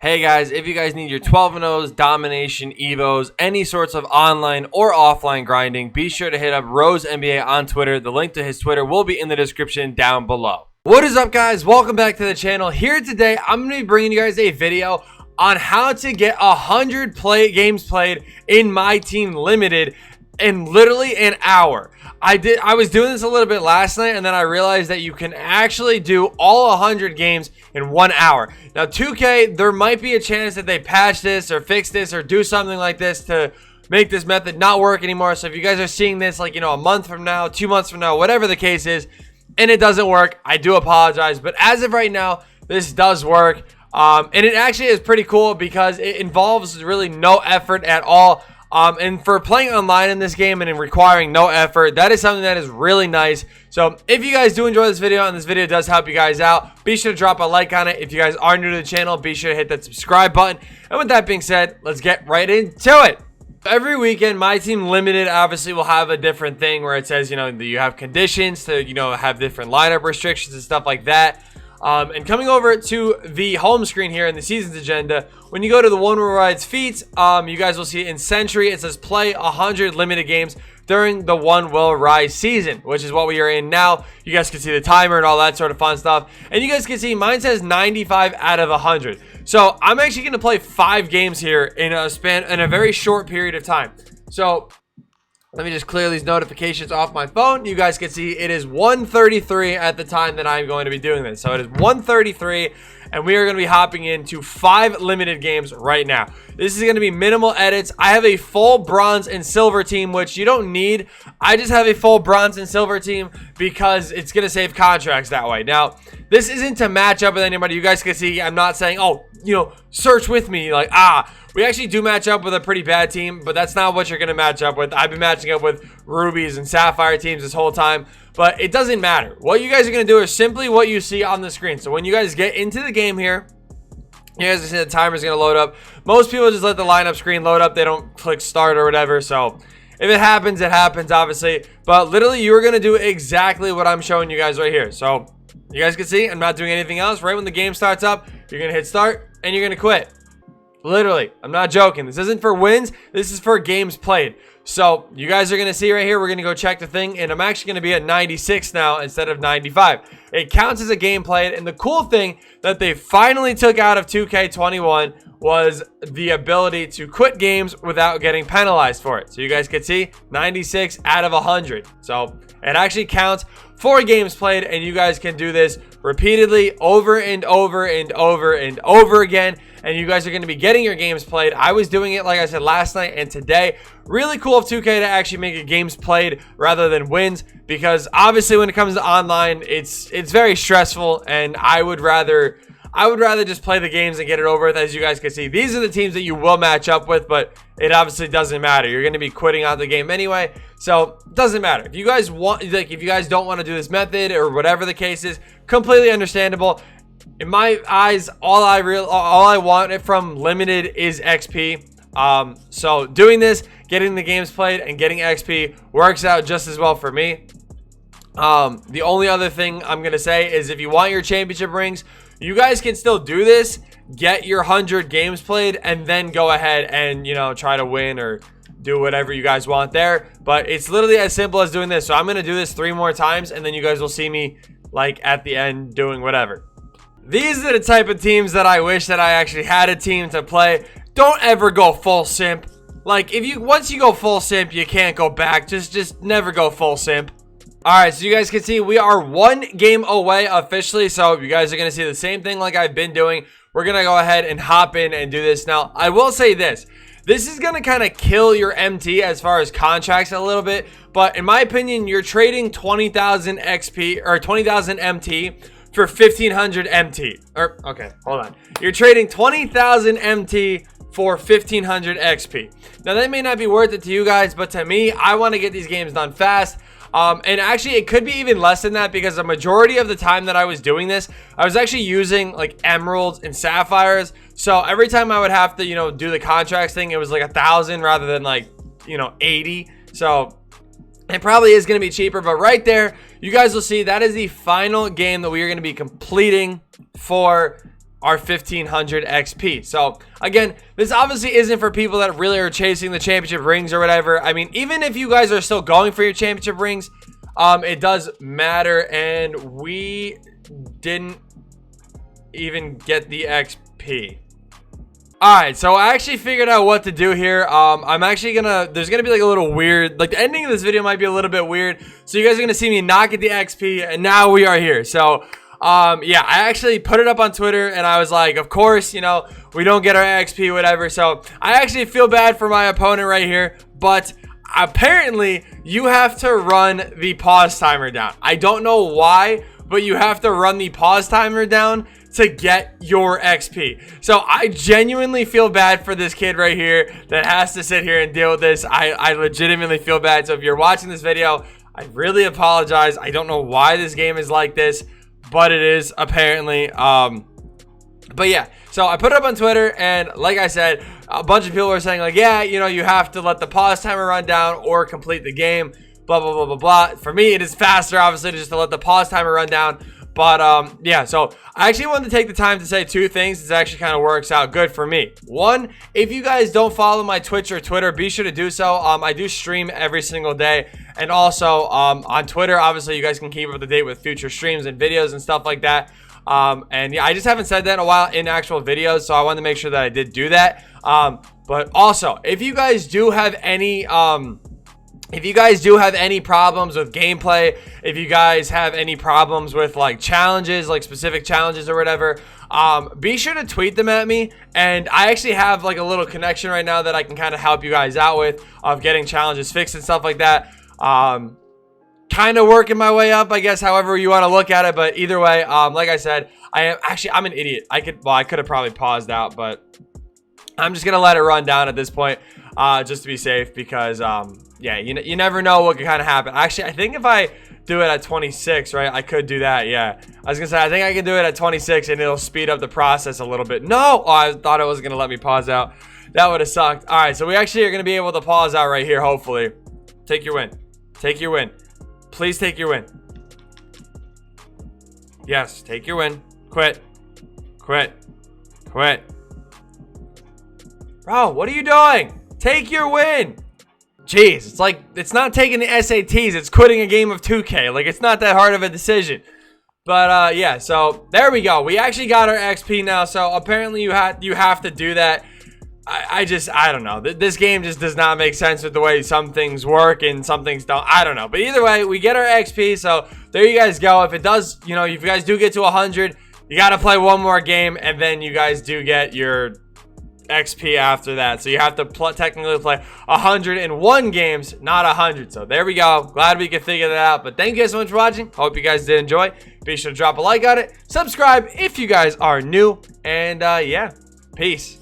Hey guys, if you guys need your 12-0s, domination, evos, any sorts of online or offline grinding, be sure to hit up Rose NBA on Twitter. The link to his Twitter will be in the description down below. What is up guys? Welcome back to the channel. Here today, I'm going to be bringing you guys a video on how to get 100 games played in Myteam Limited in literally an hour. I was doing this a little bit last night, and then I realized that you can actually do all 100 games in 1 hour. Now 2K, there might be a chance that they patch this or fix this or do something like this to make this method not work anymore. So if you guys are seeing this like, a month from now, 2 months from now, whatever the case is, and it doesn't work, I do apologize. But as of right now, this does work. And it actually is pretty cool because it involves really no effort at all. And for playing online in this game and in requiring no effort, that is something that is really nice. So if you guys do enjoy this video and this video does help you guys out, be sure to drop a like on it. If you guys are new to the channel, be sure to hit that subscribe button. And with that being said, let's get right into it. Every weekend, Myteam Limited obviously will have a different thing where it says, that you have conditions to, have different lineup restrictions and stuff like that. And coming over to the home screen here in the seasons agenda, when you go to the one where rides feats, you guys will see in Century, it says play 100 limited games during the One Will Rise season, which is what we are in now. You guys can see the timer and all that sort of fun stuff. And you guys can see mine says 95 out of 100. So I'm actually going to play 5 games here in a very short period of time. So let me just clear these notifications off my phone. You guys can see it is 1:33 at the time that I'm going to be doing this. So it is 1:33, and we are going to be hopping into 5 limited games right now. This is going to be minimal edits. I have a full bronze and silver team, which you don't need. I just have a full bronze and silver team because it's going to save contracts that way. Now, this isn't to match up with anybody. You guys can see I'm not saying, oh, search with me. Like, we actually do match up with a pretty bad team, but that's not what you're going to match up with. I've been matching up with rubies and sapphire teams this whole time, but it doesn't matter. What you guys are going to do is simply what you see on the screen. So when you guys get into the game here, you guys see the timer is going to load up. Most people just let the lineup screen load up. They don't click start or whatever. So if it happens, obviously. But literally, you're going to do exactly what I'm showing you guys right here. So you guys can see I'm not doing anything else. Right when the game starts up, you're going to hit start and you're going to quit. Literally, I'm not joking. This isn't for wins. This is for games played. So you guys are going to see right here, we're going to go check the thing, and I'm actually going to be at 96 now instead of 95. It counts as a game played, and the cool thing that they finally took out of 2K21 was the ability to quit games without getting penalized for it. So you guys can see 96 out of 100. So it actually counts for games played, and you guys can do this repeatedly over and over and over and over again, and you guys are going to be getting your games played. I was doing it, like I said, last night and today. Really cool of 2K to actually make it games played rather than wins, because obviously when it comes to online, it's very stressful, and I would rather just play the games and get it over with. As you guys can see, these are the teams that you will match up with, but it obviously doesn't matter. You're going to be quitting out the game anyway, so it doesn't matter. If you guys if you guys don't want to do this method or whatever the case is, completely understandable. In my eyes, all I want it from limited is XP. So doing this, getting the games played and getting XP works out just as well for me. The only other thing I'm going to say is if you want your championship rings, you guys can still do this, get your 100 games played, and then go ahead and, try to win or do whatever you guys want there. But it's literally as simple as doing this. So I'm going to do this 3 more times, and then you guys will see me like at the end doing whatever. These are the type of teams that I wish that I actually had a team to play. Don't ever go full simp. Like, once you go full simp, you can't go back. Just never go full simp. Alright, so you guys can see we are 1 game away officially, so you guys are going to see the same thing like I've been doing. We're going to go ahead and hop in and do this. Now, I will say this. This is going to kind of kill your MT as far as contracts a little bit, but in my opinion, you're trading 20,000 XP or 20,000 MT for 1,500 MT. Okay, hold on. You're trading 20,000 MT for 1,500 XP. Now, that may not be worth it to you guys, but to me, I want to get these games done fast. And actually, it could be even less than that because the majority of the time that I was doing this, I was actually using like emeralds and sapphires. So every time I would have to, do the contracts thing, it was like 1,000 rather than like, 80. So it probably is going to be cheaper, but right there, you guys will see that is the final game that we are going to be completing for our 1500 XP. So again, this obviously isn't for people that really are chasing the championship rings or whatever. I mean, even if you guys are still going for your championship rings, it does matter, and we didn't even get the XP. Alright, so I actually figured out what to do here. I'm actually there's gonna be like a little weird, like the ending of this video might be a little bit weird. So you guys are gonna see me not get the XP, and now we are here. So, yeah, I actually put it up on Twitter, and I was like, of course, you know, we don't get our XP, whatever. So I actually feel bad for my opponent right here, but apparently you have to run the pause timer down. I don't know why, but you have to run the pause timer down to get your XP. So I genuinely feel bad for this kid right here that has to sit here and deal with this. I legitimately feel bad. So if you're watching this video, I really apologize. I don't know why this game is like this, but it is apparently. But yeah, so I put it up on Twitter, and like I said, a bunch of people were saying like, yeah, you know, you have to let the pause timer run down or complete the game, blah, blah, blah, blah, blah. For me, it is faster, obviously, just to let the pause timer run down. But yeah, so I actually wanted to take the time to say two things. This actually kind of works out good for me. One, if you guys don't follow my Twitch or Twitter, be sure to do so. I do stream every single day, and also on Twitter, obviously you guys can keep up to date with future streams and videos and stuff like that. And yeah, I just haven't said that in a while in actual videos, so I wanted to make sure that I did do that. But also, if you guys do have any problems with gameplay, if you guys have any problems with like challenges, like specific challenges or whatever, be sure to tweet them at me. And I actually have like a little connection right now that I can kind of help you guys out with, of getting challenges fixed and stuff like that. Kind of working my way up, I guess, however you want to look at it. But either way, like I said, I'm an idiot. I could have probably paused out, but I'm just gonna let it run down at this point, just to be safe, because yeah, you never know what could kind of happen. Actually, I think if I do it at 26, right, I could do that. Yeah, I was gonna say, I think I can do it at 26, and it'll speed up the process a little bit. No, oh, I thought it was gonna let me pause out. That would have sucked. All right, so we actually are gonna be able to pause out right here. Hopefully, take your win. Take your win. Please take your win. Yes, take your win. Quit. Quit. Quit. Bro, what are you doing? Take your win. Jeez, it's like, it's not taking the SATs. It's quitting a game of 2K. Like, it's not that hard of a decision. But, yeah, so there we go. We actually got our XP now. So apparently you have to do that. I don't know. This game just does not make sense with the way some things work and some things don't. I don't know. But either way, we get our XP. So there you guys go. If it does, you know, if you guys do get to 100, you got to play one more game, and then you guys do get your XP after that. So you have to technically play 101 games, not 100. So there we go. Glad we could figure that out. But thank you guys so much for watching. Hope you guys did enjoy. Be sure to drop a like on it. Subscribe if you guys are new. And yeah, peace.